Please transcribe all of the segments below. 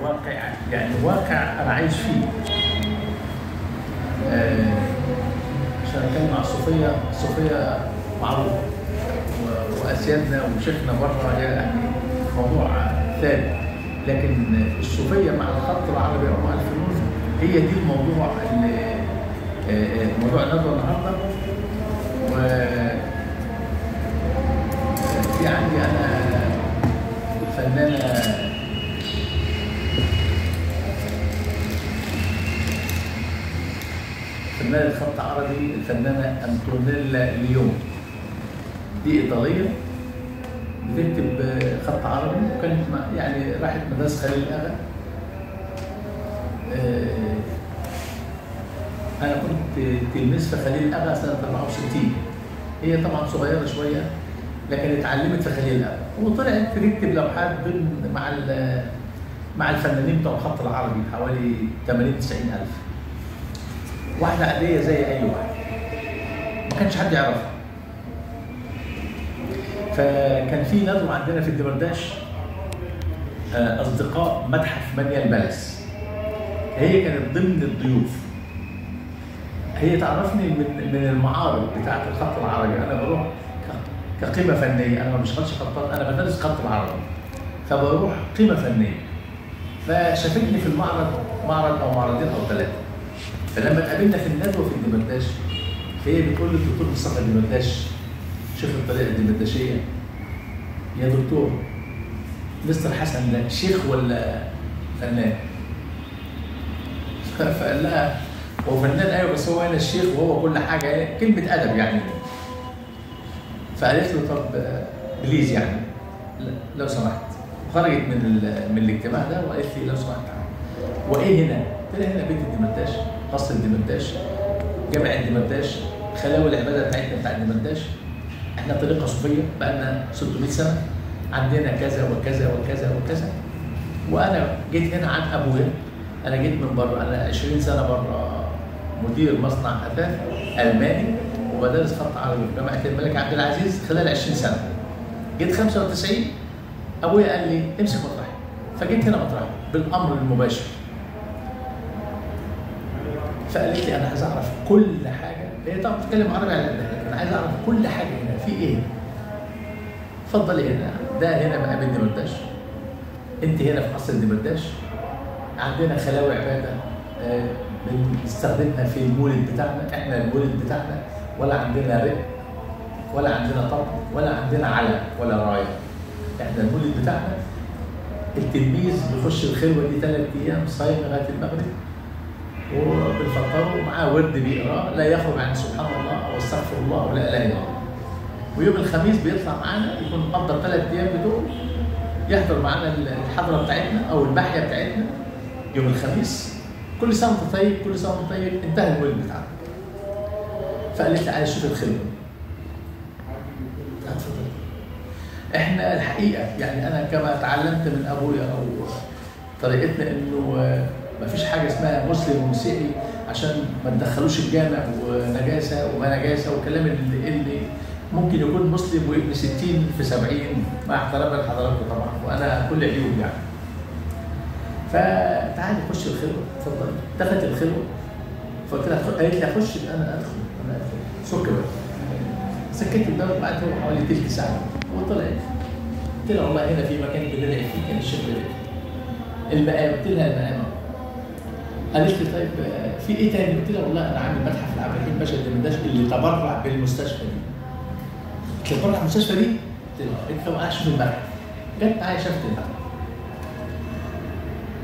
واقع، يعني واقع انا عايش فيه. عشان اتكلم عن صوفيا، صوفيا معروف واسيادنا وشيخنا بره يعني موضوع ثابت، لكن الصوفيه مع الخط العربي او مع الفنون هي دي الموضوع اللي موضوع الندوه النهارده. و في عندي انا فنانه فنانة خط عربي، الفنانة أنطونيلا ليون، دي إيطالية بتكتب خط عربي، وكانت يعني راحت مدرسة خليل الأغا. أنا كنت تلميذ في خليل الأغا سنة 64. هي طبعا صغيرة شوية لكن اتعلمت في خليل الأغا وطلعت تكتب لوحات مع الفنانين بتوع الخط العربي، حوالي 80-90 ألف. واحدة عادية زي أي واحد، ما كانش حد يعرفها. فكان في ندوة عندنا في الدمرداش، أصدقاء متحف بني البلس، هي كانت ضمن الضيوف. هي تعرفني من المعارض بتاعة الخط العربي، أنا بروح كقيمة فنية، أنا ما بشتغلش خطاط، أنا بدرس خط العربي، فبروح قيمة فنية. فشافتني في معرض أو معرضين أو 3. فلما اتقابلنا في الندوه في الدمرداش، فهي بتقول لي الدكتور مصطفى الدمرداش شيخ الطريقه الدمرداشيه، يا دكتور مستر حسن ده شيخ ولا فنان؟ فقال لها هو فنان ايوه، بس هو انا الشيخ وهو كل حاجه، كلمه ادب يعني. فقالت له طب بليز يعني لو سمحت، وخرجت من الاجتماع ده وقالت لي لو سمحت وايه هنا؟ قلت لها هنا بيت الدمرداش، قصر الدمرداش، جامع الدمرداش، خلاوي العباده بتاعتنا بتاع الدمرداش. احنا طريقه صوفيه بقالنا 600 سنه، عندنا كذا وكذا وكذا وكذا. وانا جيت هنا عن ابويا، انا جيت من بره، انا 20 سنه بره مدير مصنع اثاث الماني وبدرس خط عربي في جامعه الملك عبد العزيز خلال 20 سنه. جيت 95 ابويا قال لي امسك مطرحي، فجيت هنا مطرحي بالامر المباشر. فقالت لي انا عايز اعرف كل حاجه، هي طبعا بتتكلم عربي على قدها، لكن انا عايز اعرف كل حاجه هنا في ايه. اتفضلي هنا، ده هنا مقام الدمرداش، انت هنا في قصر الدمرداش، عندنا خلاوي عباده بنستخدمها في المولد بتاعنا، احنا المولد بتاعنا ولا عندنا رق ولا عندنا طبل ولا عندنا علم ولا رايه، احنا المولد بتاعنا التلميذ بيخش الخلوه دي 3 ايام صايم لغايه المغرب، وبنفطره ومعاه ورد بيقراه لا يخرج عن سبحان الله او استغفر الله او لا اله الا الله. ويوم الخميس بيطلع معانا، يكون قضى 3 ايام بتوعه، يحضر معانا الحضره بتاعتنا او الباحيه بتاعتنا يوم الخميس. كل سنه وانت طيب، كل سنه وانت طيب، انتهى المولد بتاعنا. فقالت لي عايز اشوف الخلوه. اتفضل. احنا الحقيقه يعني انا كما تعلمت من ابويا او طريقتنا انه ما فيش حاجه اسمها مسلم ومسيحي عشان ما تدخلوش الجامع ونجاسه وما نجاسه، والكلام اللي ممكن يكون مسلم وابن 60 في 70، مع احترامي لحضراتكم طبعا وانا كل عيوب يعني. فتعالي خش الخلوه، اتفضلي. دخلت الخلوه فقلت لها قالت لي اخش، انا ادخل سك بقى. سكت الباب بعد حوالي تلت ساعه وطلعت. قلت لها والله هنا في مكان بندعي فيه كان الشيخ بيدعي. المقام، قلت لها المقام. قالت لي طيب في ايه تاني؟ قلت لها والله انا عامل متحف لعبد الحليم باشا الدمرداش اللي تبرع بالمستشفى دي. قلت لها تبرع بالمستشفى دي؟ قلت لها اشوف المتحف. جت معايا شافت المتحف.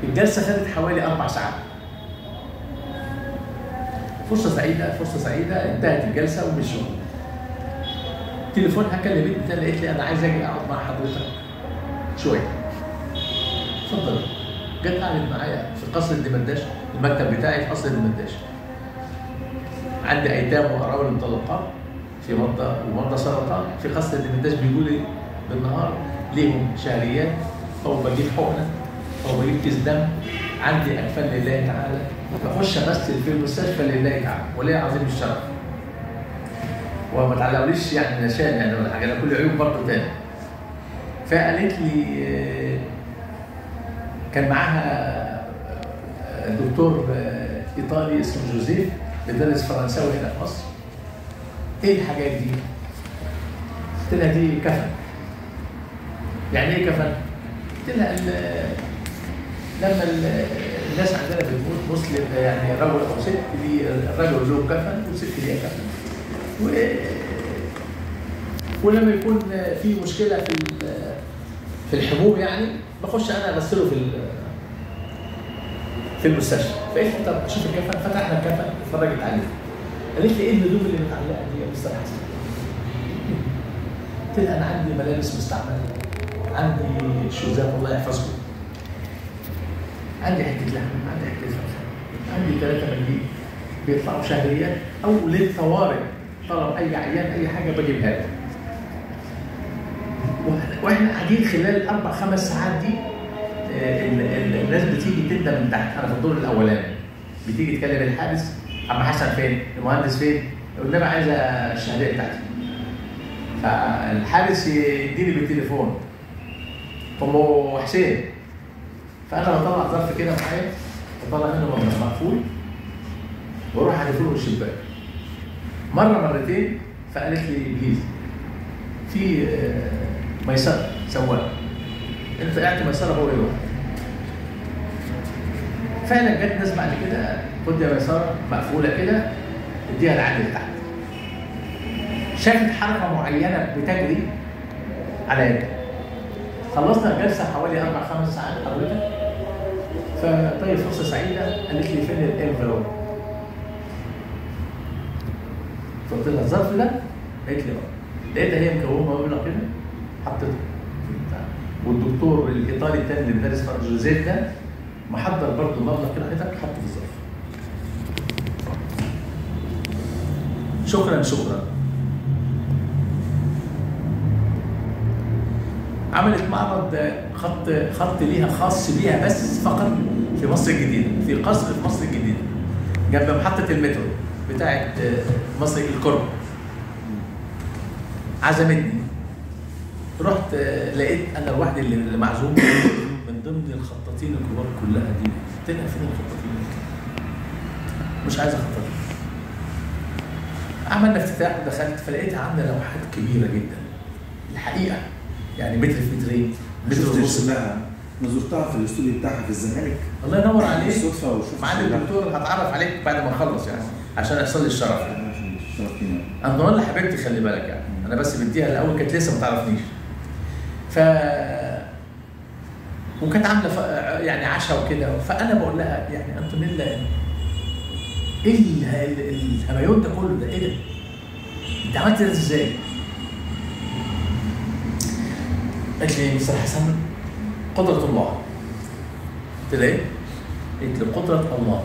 الجلسه خدت حوالي 4 ساعات. فرصه سعيده، فرصه سعيده، انتهت الجلسه ومشوا. تليفونها كلمتني تاني، قالت لي انا عايز اجي اقعد مع حضرتك شويه. اتفضل. جت قعدت معايا في قصر الدمرداش، المكتب بتاعي في قصر الدمرداش. عندي ايتام واراوي المطلقات في مرضى ومرضى سرطان في قصر الدمرداش، بيجوا لي بالنهار ليهم شهريات، او بجيب حقنه او بجيب كيس دم. عندي اكفان لله تعالى، بخش امثل في المستشفى لله تعالى وليه عظيم الشرف. وما تعلقوليش يعني نشان يعني ولا حاجه، انا كل عيوب برضه تاني. فقالت لي كان معاها دكتور ايطالي اسمه جوزيف بيدرس فرنساوي هنا في مصر. ايه الحاجات دي؟ قلت لها دي كفن. يعني ايه كفن؟ قلت لها لما الناس عندنا بتموت مسلم يعني رجل او ست، الرجل له كفن والست ليها كفن. ولما يكون في مشكله في الحبوب يعني بخش انا اغسله في المستشفى. فقلت طب اشوف الكفن، فتحنا الكفن اتفرجت عليه. قالت لي ايه الهدوم اللي متعلقه دي يا مستر حسن؟ قلت لها انا عندي ملابس مستعمله، عندي شوزات الله يحفظكم، عندي حته لحم، عندي حته فرخه، عندي 3 مليم بيطلعوا شهريات او للطوارئ، طلب اي عيان اي حاجه بجيبها له. واحنا قاعدين خلال ال4-5 ساعات دي الناس بتيجي تبدا من تحت. انا في الدور الاولاني بتيجي تكلم الحارس، عم حسن فين؟ المهندس فين؟ والنبي عايزه الشهادات بتاعتي. فالحارس يديني بالتليفون ام حسين، فانا بطلع ظرف كده معايا، بطلع منه مقفول واروح احذفه له الشباك. مره مرتين فقالت لي بليز في ميسره سواق، انت قاعد ميسره هو يروح. فعلا جت ناس بعد كده خد يا ميسره مقفوله كده اديها العدل تحت. شافت حركه معينه بتجري على يدها. خلصنا الجلسه حوالي 4-5 ساعات حضرتك. فطيب فرصه سعيده قالت لي فين الانفلوب؟ فقلت لها الظرف ده؟ قالت لي لقيتها هي مكومه مبلغ كده حطيته في البتاع. والدكتور الايطالي الثاني اللي بيدرس فرق جوزيف ده محضر برضه مبلغ كده حضرتك حطه في الظرف. شكرا شكرا. عملت معرض خط ليها خاص بيها بس فقط في مصر الجديده، في قصر في مصر الجديده جنب محطه المترو بتاعت مصر الكرم. عزمتني، رحت لقيت انا لوحدي اللي معزوم من ضمن الخطاطين الكبار كلها دي. قلت لها فين الخطاطين؟ مش عايزه خطاطين. عملنا افتتاح ودخلت فلقيتها عامله لوحات كبيره جدا الحقيقه، يعني متر في مترين، متر ونص. انا زرتها في الاستوديو بتاعها في الزمالك. الله ينور عليك. بالصدفه وشفت معالي الدكتور هتعرف عليك بعد ما نخلص يعني عشان يحصل لي الشرف. الشرف لينا. انضمال حبيبتي خلي بالك يعني، انا بس بديها الاول كانت لسه ما تعرفنيش. وكانت عامله يعني عشاء وكده، فانا بقول لها يعني انطونيلا ايه الهميون ده كله ده؟ ايه ده؟ انت عملت ده ازاي؟ قالت لي مستر حسن قدرة الله. قلت لها ايه؟ قالت لي قدرة الله.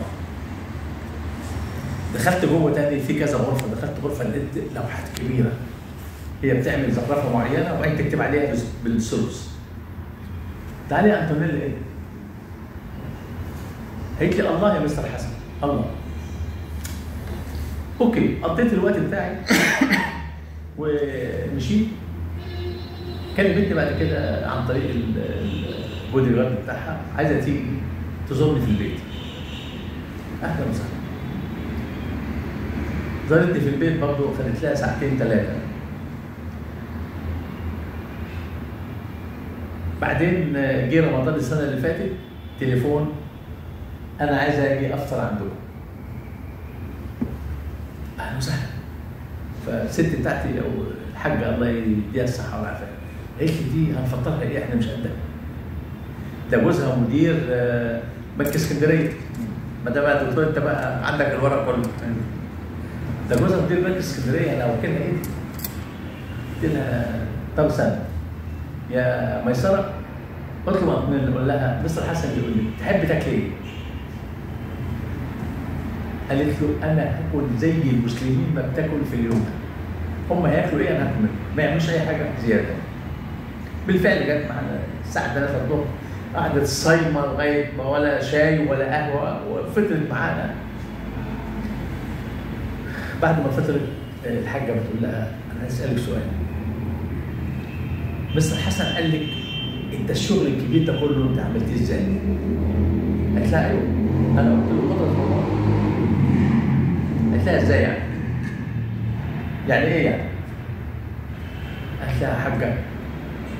دخلت جوه تاني في كذا غرفه، دخلت غرفه لقيت لوحات كبيره هي بتعمل زخرفه معينه وبعدين تكتب عليها بالثلث. تعالي يا انطونيلا ايه؟ قالت لي الله يا مستر حسن الله. اوكي قضيت الوقت بتاعي ومشيت. كلمتني بعد كده عن طريق البودي جارد بتاعها عايزه تيجي تزورني في البيت. اهلا وسهلا. زارتني في البيت برضه، خدت لها 2-3 ساعات. بعدين جه رمضان السنه اللي فاتت تليفون انا عايزه اجي افطر عندكم. اهلا وسهلا. فالست بتاعتي او الحاجه الله يديها الصحه والعافيه قالت لي دي هنفطرها ايه؟ احنا مش قدها. ده جوزها مدير بنك اسكندريه. ما دام يا دكتور انت بقى عندك الورق كله. ده جوزها مدير بنك اسكندريه، انا وكيلها ايه؟ قلت لها طب استنى يا ميسره. قلت له اقول لها مستر حسن بيقول لي تحب تاكل ايه؟ قالت له انا هاكل زي المسلمين ما بتاكل في اليوم. هم هياكلوا ايه انا هاكل منهم، ما يعملوش اي حاجه زياده. بالفعل جت معانا الساعه 3 الظهر، قعدت صايمه لغايه ما ولا شاي ولا قهوه وفطرت معانا. بعد ما فطرت الحاجه بتقول لها انا عايز اسالك سؤال. مستر حسن قال لك انت الشغل الكبير ده كله انت عملتيه ازاي؟ قالت لها ايوه. انا قلت له قدرة الله. قالت لها ازاي يعني؟ يعني ايه يعني؟ قالت لها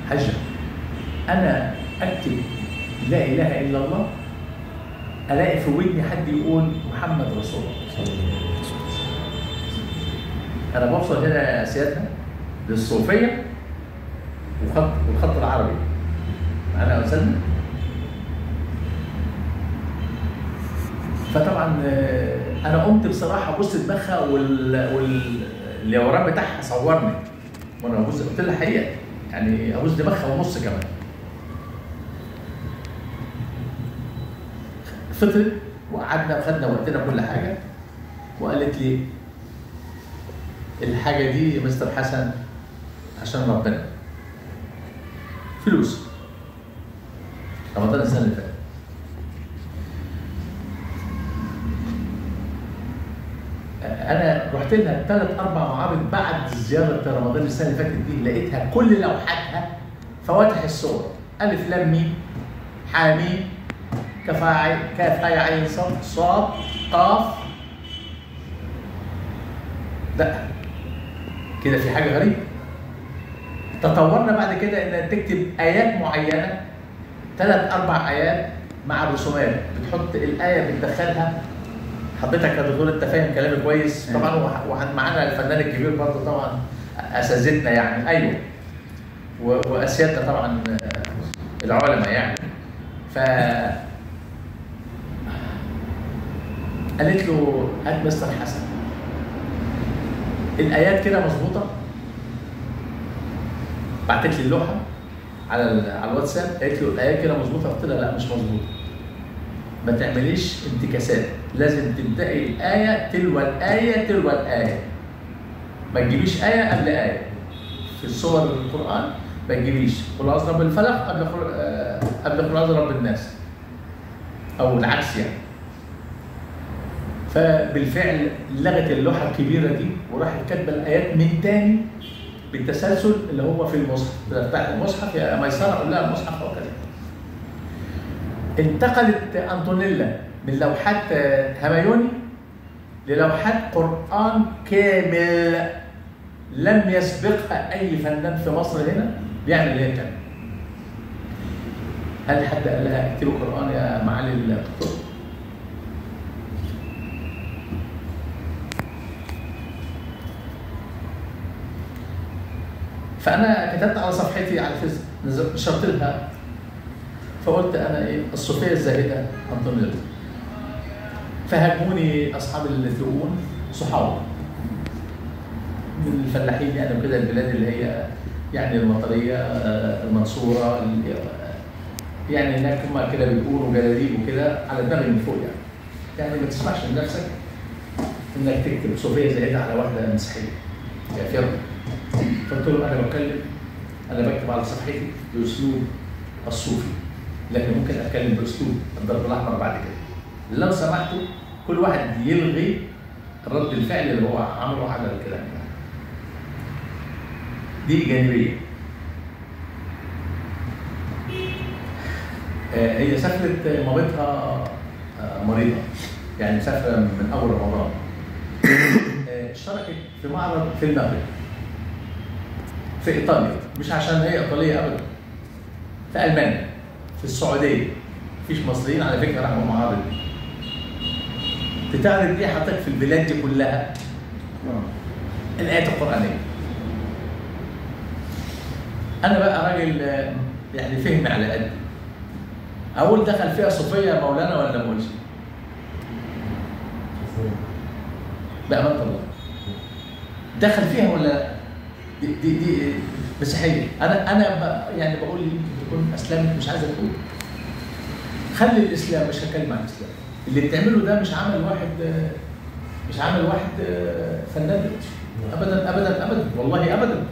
حاجة انا اكتب لا اله الا الله الاقي في ودني حد يقول محمد رسول الله. انا بوصل هنا يا سيادنا للصوفيه والخط العربي معانا يا استاذنا. فطبعا انا قمت بصراحه ابص دماغها واللي وراه بتاعها صورني وانا ابص، قلت لها حقيقه يعني ابص دماغها ونص كمان. فطرت وقعدنا خدنا وقتنا كل حاجه وقالت لي الحاجه دي يا مستر حسن عشان ربنا فلوس. رمضان السنه اللي فاتت انا رحت لها 3 4 معارض بعد زياره رمضان السنه اللي فاتت دي، لقيتها كل لوحاتها فواتح الصور الف لام ميم حاميم كاف هاء عين صاد قاف. لا كده في حاجه غريبه. تطورنا بعد كده ان تكتب ايات معينه 3 4 ايات مع الرسومات، بتحط الايه بتدخلها. حضرتك يا دكتور انت فاهم كلامي كويس طبعا، ومعانا الفنان الكبير برضه طبعا اساتذتنا يعني. ايوه واسيادنا طبعا العلماء يعني. ف قالت له هات مستر حسن الايات كده مظبوطه. بعتت لي اللوحه على الواتساب، قالت له الايات كده مظبوطه. قلت لها لا مش مظبوطه، ما تعمليش انتكاسات، لازم تبداي الايه تلو الايه تلو الايه، ما تجيبيش ايه قبل ايه. في السور القران ما تجيبيش قل اعوذ برب الفلق قبل قل اعوذ برب الناس او العكس يعني. فبالفعل لغت اللوحه الكبيره دي وراحت كاتبه الايات من تاني بالتسلسل اللي هو في المصحف. بتاع المصحف يا ميسره قول لها المصحف او كذا. انتقلت انطونيلا من لوحات هميوني للوحات قران كامل لم يسبقها اي فنان في مصر هنا بيعمل اللي هي بتعمل. هل حد قال لها اكتبوا قران يا معالي الدكتور؟ فانا كتبت على صفحتي على الفيسبوك نشرت لها، فقلت انا ايه الصوفيه الزاهده انطونيلا. فهاجموني اصحاب الثقون صحابه من الفلاحين يعني وكده، البلاد اللي هي يعني المطريه المنصوره يعني هناك هم كده بيقولوا جلاليب وكده على دماغي من فوق يعني ما تسمحش لنفسك انك تكتب صوفيه زاهده على واحده مسيحيه كافره. فقلت له انا بكتب على صفحتي باسلوب الصوفي، لكن ممكن اتكلم باسلوب الضرب الاحمر بعد كده. لو سمحتوا كل واحد يلغي رد الفعل اللي هو عمله على الكلام دي جانبيه. هي سافرت مامتها مريضه يعني مسافره من اول رمضان. اشتركت في معرض في المغرب في ايطاليا، مش عشان هي ايطاليه ابدا، في المانيا في السعوديه. مفيش مصريين على فكره راحوا معارض. بتعرض ايه حضرتك في البلاد دي كلها؟ الايات القرانيه. انا بقى راجل يعني فهمي على قد اقول دخل فيها صوفيه مولانا ولا مولش؟ بأمانة الله دخل فيها ولا دي مسيحيه. انا يعني بقول يمكن تكون اسلمت مش عايز اقول. خلي الاسلام، مش هتكلم عن الاسلام. اللي بتعمله ده مش عمل واحد فنان ابدا ابدا ابدا والله ابدا.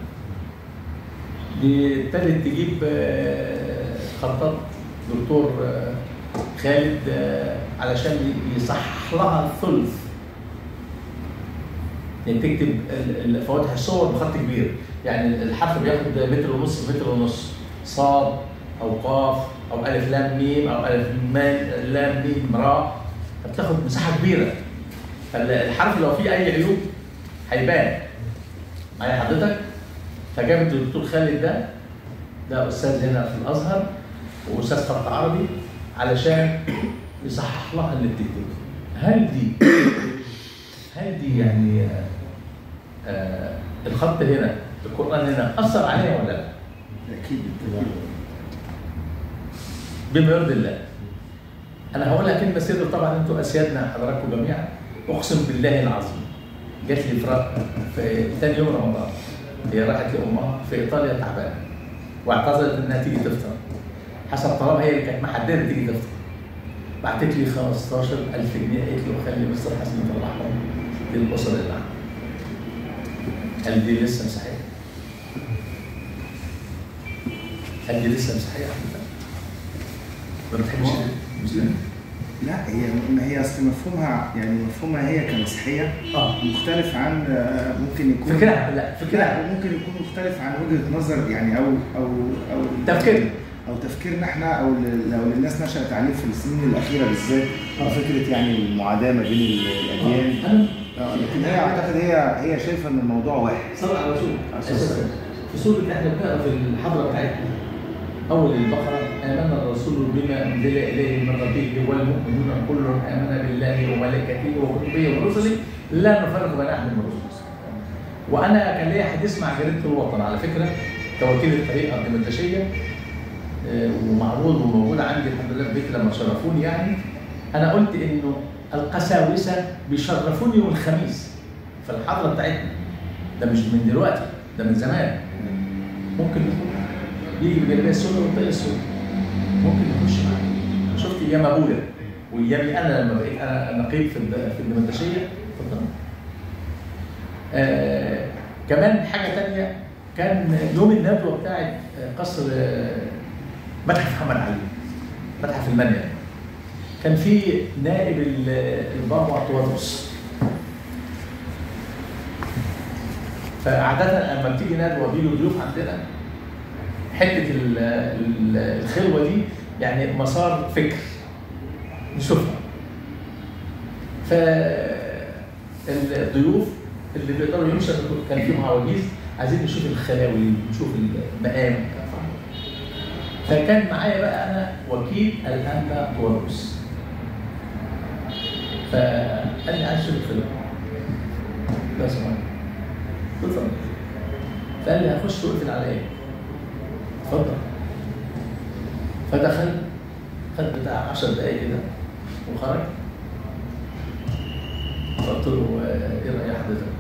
دي ابتدت تجيب خطاط دكتور خالد علشان يصحح لها الثلث. يعني تكتب فواتح الصور بخط كبير، يعني الحرف بياخد متر ونص متر ونص، صاد او قاف او الف لام ميم او الف لام ميم را، فبتاخد مساحه كبيره. فالحرف لو فيه اي عيوب هيبان معايا حضرتك. فجاب الدكتور خالد ده استاذ هنا في الازهر واستاذ خط عربي علشان يصحح لها اللي بتكتبه. هل دي يعني الخط هنا القران هنا اثر عليها ولا لا؟ اكيد. بما يرضي الله. انا هقولها كلمه سر، طبعا انتوا اسيادنا حضراتكم جميعا. اقسم بالله العظيم جات لي في ثاني يوم رمضان، هي راحت لامها في ايطاليا تعبانه واعتذرت انها تيجي تفطر حسب طلبها، هي اللي كانت محدده تيجي تفطر. بعتت لي 15,000 جنيه، قالت له خلي مستر حسن يطلعهم للاسر اللي عندي. قال دي لسه مسيحيه؟ قال دي لسه مسيحيه؟ ما بتحبش المسلمين؟ لا، هي اصل مفهومها هي كمسيحيه مختلف عن ممكن يكون فكرها ممكن يكون مختلف عن وجهه نظر يعني او تفكيرنا احنا، او لو الناس نشأت عليه في السنين الاخيره بالذات، فكره يعني المعاداه ما بين الاديان. لكن هي اعتقد هي شايفه ان الموضوع واحد. صلى على رسول في سوره احنا بنقرا في الحضره بتاعتنا اول البقره: امن الرسول بما انزل اليه من ربه والمؤمنون كل امن بالله وملائكته وكتبه ورسله لا نفرق بين احد من الرسل. وانا كان ليا حديث مع جريده الوطن على فكره كوكيل الطريقه الدمردشيه، ومعروض وموجود عندي الحمد لله في بيتي لما شرفوني. يعني انا قلت انه القساوسه بيشرفوني يوم الخميس في الحضره بتاعتنا. ده مش من دلوقتي، ده من زمان. ممكن يجي بجلابيه السوداء والطاقيه السوداء، ممكن يخش معايا. شفت ايام ابويا وايامي انا لما بقيت انا نقيب في الدمردشيه. اتفضل. كمان حاجه ثانيه، كان يوم الندوه بتاعت قصر متحف محمد علي، متحف المنيا، كان في نائب البابا توادرس. فعادة لما بتيجي ندوة بيجوا ضيوف عندنا، حتة الخلوة دي يعني مسار فكر نشوفها. فالضيوف اللي بيقدروا يمشوا كان فيهم عواجيز عايزين نشوف الخلاوي، نشوف المقام. فكان معايا بقى انا وكيل الانبا توادرس، فقال لي عايز اشوف الفيلم. لا سمعني اتفضل. فقال لي هخش واقفل على ايه؟ اتفضل. فدخل خد بتاع 10 دقايق كده وخرج. قلت له ايه رايك حضرتك؟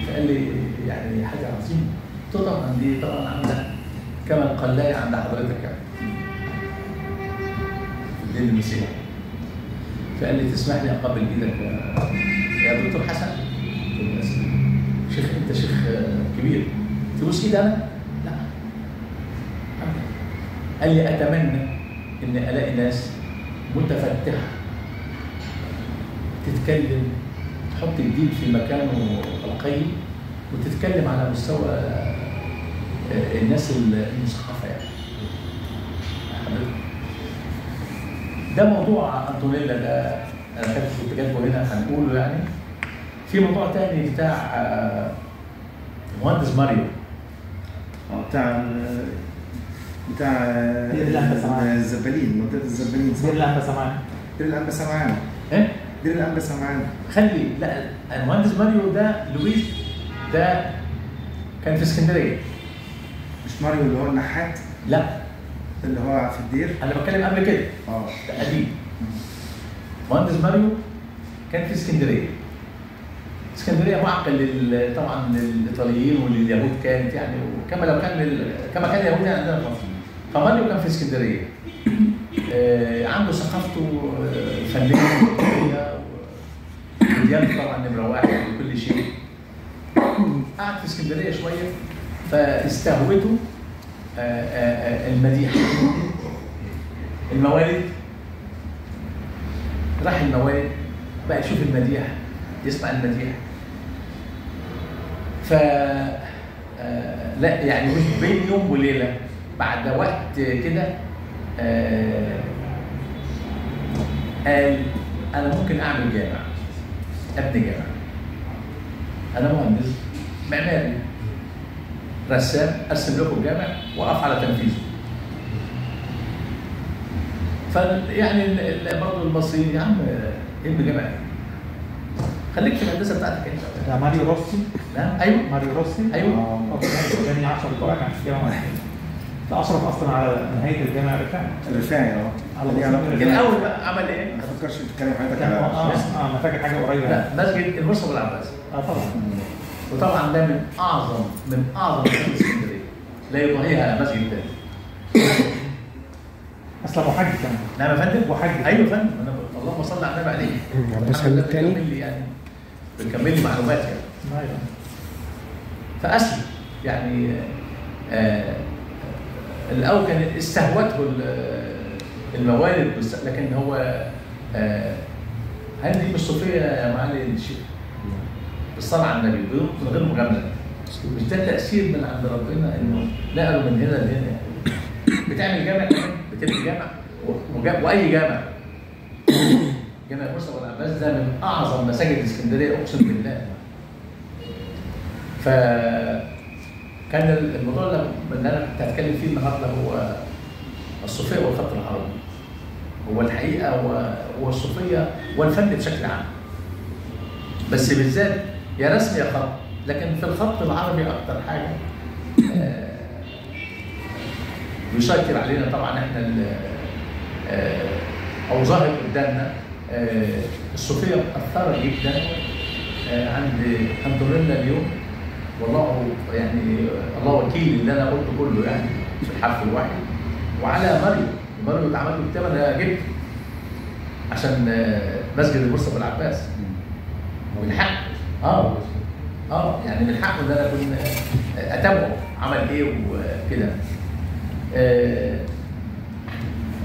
فقال لي يعني حاجه عظيمه. قلت له طبعا دي طبعا عندك كما القلايه عند حضرتك يعني في الدين المسيحي. فقال لي تسمح لي اقبل ايدك يا دكتور حسن؟ قلت له شيخ انت شيخ كبير، تبوس ايدي انا؟ لا. قال لي اتمنى ان الاقي ناس متفتحه تتكلم، تحط الدين في مكانه القيم وتتكلم على مستوى الناس المثقفه يعني. ده موضوع انطونيلا ده انا كنت جايبه هنا هنقوله يعني. في موضوع تاني بتاع مهندس ماريو بتاع الزبالين، منطقه الزبالين. دير الانبا سمعان. دير الانبا سمعان. ايه؟ دير الانبا سمعان. خلي لا المهندس ماريو ده لويس ده كان في اسكندريه. مش ماريو اللي هو النحات؟ لا اللي هو في الدير. انا بتكلم قبل كده. ده قديم. مهندس ماريو كان في اسكندريه. اسكندريه معقل طبعا للايطاليين ولليهود كانت يعني، وكما لو كان كما كان اليهود يعني عندنا في مصر. فماريو كان في اسكندريه. عنده ثقافته الفنيه وديانته طبعا نمره واحد وكل شيء. قعد في اسكندريه شويه فاستهوته المديح، الموالد. راح الموالد بقى يشوف المديح، يسمع المديح. ف لا يعني مش بين يوم وليله بعد وقت كده قال انا ممكن اعمل جامع، ابني جامع. انا مهندس معماري رسام، ارسم لكم جامع واقف على تنفيذه. فيعني برضه المصريين يا عم ابني جامع، خليك في الهندسه بتاعتك انت. ده ماريو روسي. نعم ايوه ماريو روسي. ايوه يعني 10 جامع في الجامعه. ده اشرف اصلا على نهايه الجامع الرفاعي. الرفاعي الاول بقى عمل ايه؟ ما تفكرش تتكلم حضرتك على انا فاكر حاجه قريبه. لا مسجد المرسي والعباس. طبعا. وطبعا ده من اعظم مساجد اسكندريه، لا يضاهيها مسجد تاني. اصلا محجي كمان. نعم يا فندم؟ محجي. ايوه يا فندم، انا اللهم صل على النبي عليه. عباس حميد الثاني بتكمل لي معلومات يعني. ايوه. فاسلم يعني الاول كان استهوته الموالد، لكن هو هل دي مش صوفيه يا معالي الشيخ؟ الصلاة على النبي من غير مجامله. مش ده تاثير من عند ربنا انه نقلوا من هنا لهنا. بتعمل جامع كمان، بتبني جامع واي جامع. جامع المرسي والعباس ده من اعظم مساجد اسكندريه اقسم بالله. فكان الموضوع اللي انا كنت هتكلم فيه النهارده هو الصوفيه والخط العربي. هو الحقيقه هو الصوفيه والفن بشكل عام. بس بالذات يا رسم يا خط، لكن في الخط العربي اكتر حاجه بيسيطر علينا طبعا احنا او ظاهر قدامنا الصوفيه مأثره جدا عند انطونيلا اليوم. والله يعني الله وكيل اللي انا قلته كله يعني في الحرف الواحد. وعلى ماريو اتعمل له كتاب انا جبته عشان مسجد المرسي والعباس. من حق يعني من حقه ان انا اكون اتابعه عمل ايه وكده.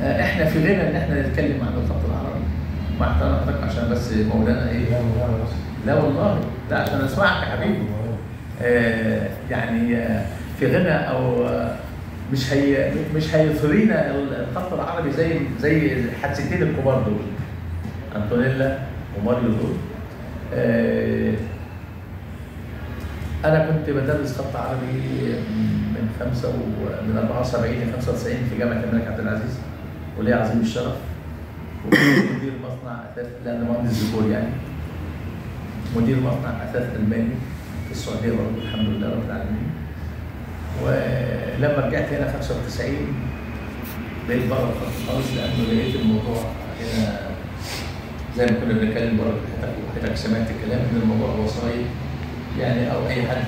احنا في غنى ان احنا نتكلم عن الخط العربي مع احترام حضرتك عشان بس مولانا ايه؟ لا والله لا عشان اسمعك يا حبيبي. يعني في غنى او مش هيثرينا الخط العربي زي الحادثتين الكبار دول، انطونيلا وماريو دول. انا كنت بدرس خط عربي من 74 ل 95 في جامعه الملك عبد العزيز، ولي عظيم الشرف. وكنت مدير مصنع اثاث، لان مهندس ديكور يعني، مدير مصنع اثاث الماني في السعوديه برضه الحمد لله رب العالمين. ولما رجعت هنا 95 بقيت بره الخط خالص، لانه لقيت الموضوع هنا زي ما كنا بنتكلم بره حضرتك سمعت الكلام ان الموضوع وسايط يعني، او اي حد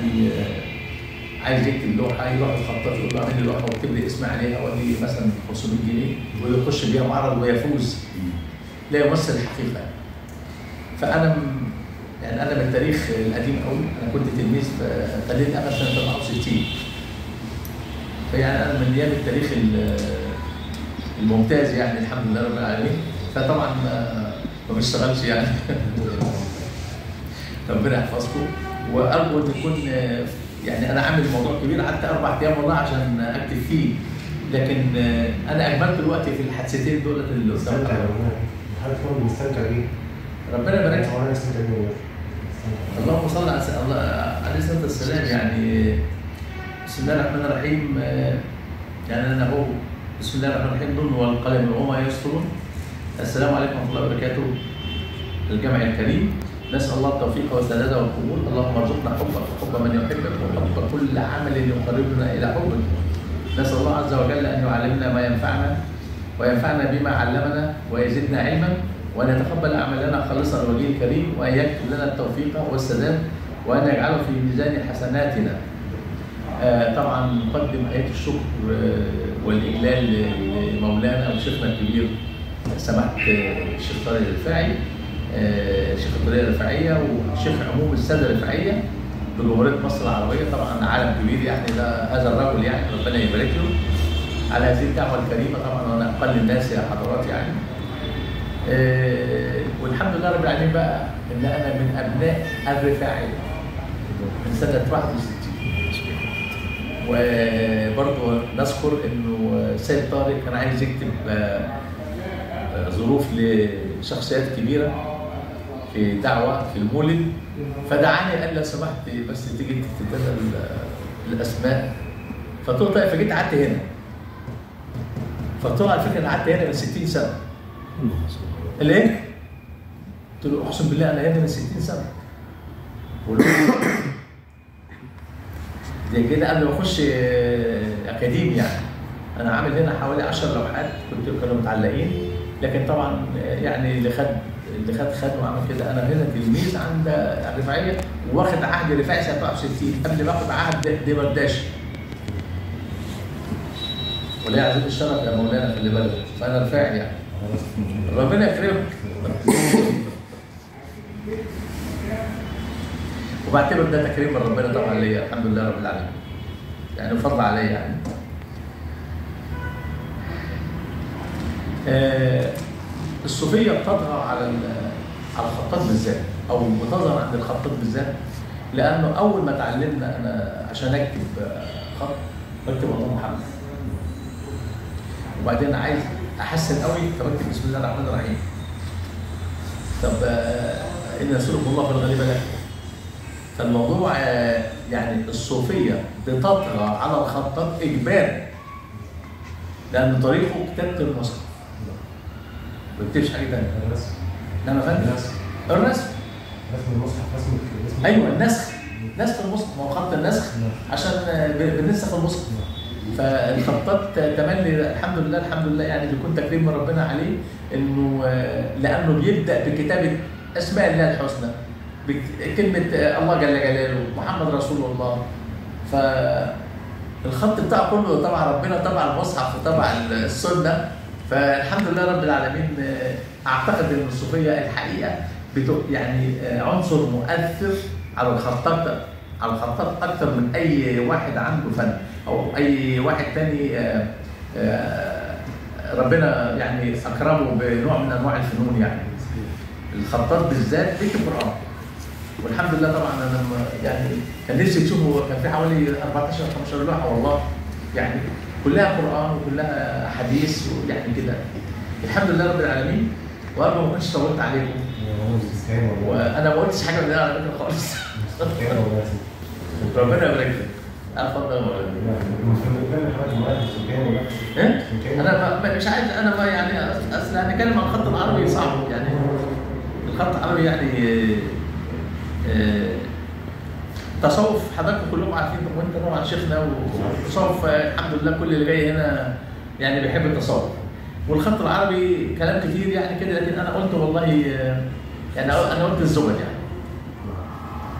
عايز يكتب لوحه يروح الخطاط يقول له اعمل لي لوحه واكتب لي اسمي عليها وادي مثلا 500 جنيه ويخش بيها معرض ويفوز. لا يمثل الحقيقه. فانا يعني انا من التاريخ القديم قوي، انا كنت تلميذ في خليل امل سنه 64. فيعني انا من ايام التاريخ الممتاز يعني الحمد لله رب العالمين. فطبعا ما بشتغلش يعني. ربنا يحفظكم. وارجو ان يكون يعني انا عامل موضوع كبير، قعدت 4 ايام والله عشان اكتب فيه، لكن انا اجملت الوقت في الحادثتين دول اللي قدامك. حضرتك برضه مستمتع بيه. ربنا يبارك لك. وانا مستمتع بيه. اللهم صل عليه الصلاه والسلام. يعني بسم الله الرحمن الرحيم. يعني انا هو بسم الله الرحمن الرحيم نون والقلم وما يسطرون. السلام عليكم ورحمه الله وبركاته. الجمع الكريم، نسال الله التوفيق والسداد والقبول. اللهم ارزقنا حبك وحب من يحبك وحب كل عمل يقربنا الى حبك. نسال الله عز وجل ان يعلمنا ما ينفعنا وينفعنا بما علمنا ويزدنا علما، وان يتقبل اعمالنا خالصا لوجهه الكريم، وان يكتب لنا التوفيق والسداد، وان يجعله في ميزان حسناتنا. طبعا نقدم آيات الشكر والاجلال لمولانا وشيخنا الكبير سماحه الشيخ طارق الرفاعي، شيخ الطريقه الرفاعيه وشيخ عموم الساده الرفاعيه بجمهوريه مصر العربيه. طبعا عالم كبير يعني، ده هذا الرجل يعني ربنا يبارك له على هذه الدعوه الكريمه. طبعا وانا اقل الناس يا حضرات يعني. والحمد لله رب العالمين بقى ان انا من ابناء الرفاعيه من سنه 61. وبرضه نذكر انه سيد طارق كان عايز يكتب ظروف لشخصيات كبيره في دعوه في المولد، فدعاني قال لو سمحت بس تيجي تكتب لنا الاسماء. فقلت له طيب، فجيت قعدت هنا. فقلت له على فكره انا قعدت هنا من 60 سنه. ليه؟ قلت له اقسم بالله انا هنا من 60 سنه. دي كده قبل ما اخش اكاديمي يعني. انا عامل هنا حوالي 10 لوحات كانوا متعلقين، لكن طبعا يعني اللي خد وعمل كده. انا هنا تلميذ عند الرفاعيه، واخد عهد رفاعي سنه 64 قبل ما اخد عهد دمرداش. وليه عزيز الشرف يا مولانا خلي بالك، فانا رفاعي يعني. ربنا يكرمك. وبعتبر ده تكريم من ربنا طبعا ليا، الحمد لله رب العالمين. يعني فضل عليا يعني. الصوفيه بتظهر على الخطاط بالذات، او بتظهر عند الخطاط بالذات، لانه اول ما اتعلمنا انا عشان اكتب خط بكتب الله محمد. وبعدين عايز احسن قوي فبكتب بسم الله الرحمن الرحيم. طب ان يسركم الله في الغالب لك. فالموضوع يعني الصوفيه بتطغى على الخطاط اجباري، لان طريقه كتابه المصحف. ما بيكتبش حاجه ثانيه. انما فندم الرسم رسم المصحف، رسم ايوه النسخ المصحف، ما هو خط النسخ عشان بننسخ المصحف. فالخطاط تملي الحمد لله يعني بيكون تكريم من ربنا عليه، انه لانه بيبدا بكتابه اسماء الله الحسنى، بكلمه الله جل جلاله، محمد رسول الله. فالخط بتاعه كله طبع ربنا، طبع المصحف وطبع السنه. فالحمد لله رب العالمين. اعتقد ان الصوفيه الحقيقه يعني عنصر مؤثر على الخطاط اكثر من اي واحد عنده فن او اي واحد تاني ربنا يعني اكرمه بنوع من انواع الفنون يعني. الخطاط بالذات بيكتب قران، والحمد لله طبعا انا يعني كان نفسي تشوفوا، كان في حوالي 14 15 لوحه والله يعني كلها قران وكلها حديث ويعني كده. الحمد لله رب العالمين. وارجو ما كنتش طولت عليكم. وانا ما قلتش حاجه من ده على فكره خالص. ربنا يبارك فيك. اتفضل يا مولانا. انا مش عايز، انا ما يعني اصل هنتكلم عن الخط العربي صعب يعني. الخط العربي يعني تصوف حضراتكم كلكم عارفين، وانت طبعا شيخنا، وتصوف الحمد لله كل اللي جاي هنا يعني بيحب التصوف. والخط العربي كلام كتير يعني كده، لكن انا قلت والله يعني انا قلت الزبد يعني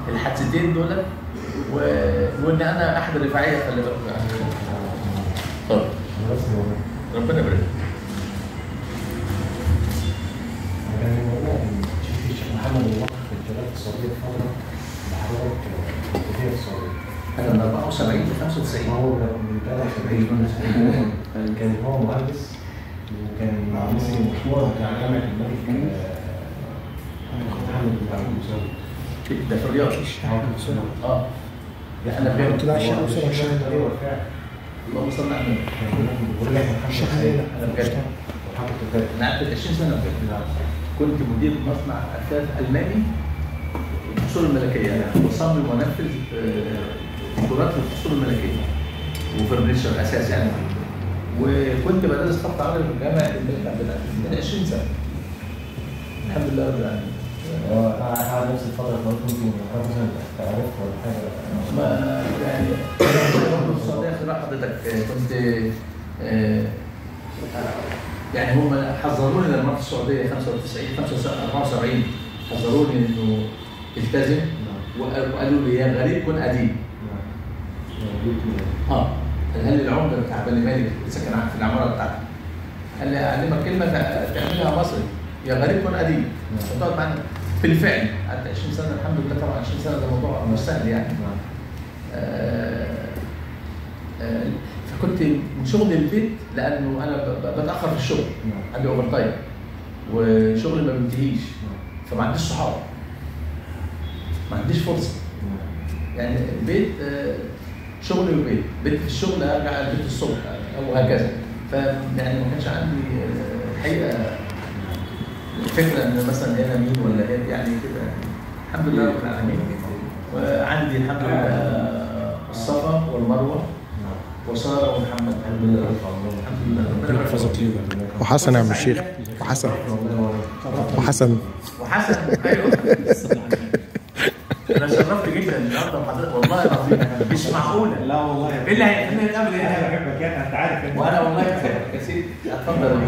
الحادثتين دول، وان انا احد الرفاعيه خلي بالك يعني. اتفضل. ربنا يبارك. الشيخ محمد الوقت في الجلالة السعودية فترة لحضرتك كتير في السعودية. أنا من 74 ل 95. هو من 73 كان هو مهندس، وكان مسك مشروع بتاع جامعة الملك محمد بن عبد المسلم. ده في الرياض. لا أنا بجد. كده عشان اللهم صل على النبي. أنا بجد. أنا قعدت 20 سنة بجد. كنت مدير مصنع أثاث ألماني الفصول الملكية، يعني بصمم ونفذ ديكورات للفصول الملكية وفرنيشر أساس يعني. وكنت بدرس خط عربي في الجامعة الملك عبد العزيز من 20 سنة. الحمد لله رب العالمين. على نفس الفترة اللي ممكن مثلا تعرفها ولا حاجة؟ ما يعني في السعودية خلال حضرتك كنت يعني هم حذروني لما رحت السعودية 95 74 حذروني انه التزم، وقالوا لي يا غريب كن أديب. قال لي العمده بتاع بني مالك اللي ساكن في العماره بتاعتي، قال لي اعلمك كلمه تعملها مصري، يا غريب كن اديب. فتقعد معانا بالفعل قعدت 20 سنه الحمد لله. طبعا 20 سنه ده موضوع مش سهل يعني. فكنت من شغل البيت، لانه انا بتاخر في الشغل، عندي اوفر تايم وشغلي ما بينتهيش، فما عنديش صحاب، ما عنديش فرصه يعني. البيت شغل وبيت، بيت في الشغل ارجع البيت الصبح او هكذا. فيعني ما كانش عندي الحقيقه فكره ان مثلا هنا مين ولا هنا يعني كده. الحمد لله رب العالمين. وعندي الحمد لله الصفا والمروه وساره ومحمد الحمد لله. الحمد لله ربنا يحفظك لي. وحسن يا عم الشيخ، وحسن ايوه. انا شرفت جدا النهارده بحضرتك والله العظيم، مش معقوله. لا والله ايه اللي هيخليني نقابل انا هنا؟ بحبك انت عارف. وانا والله يا سيدي اتفضل.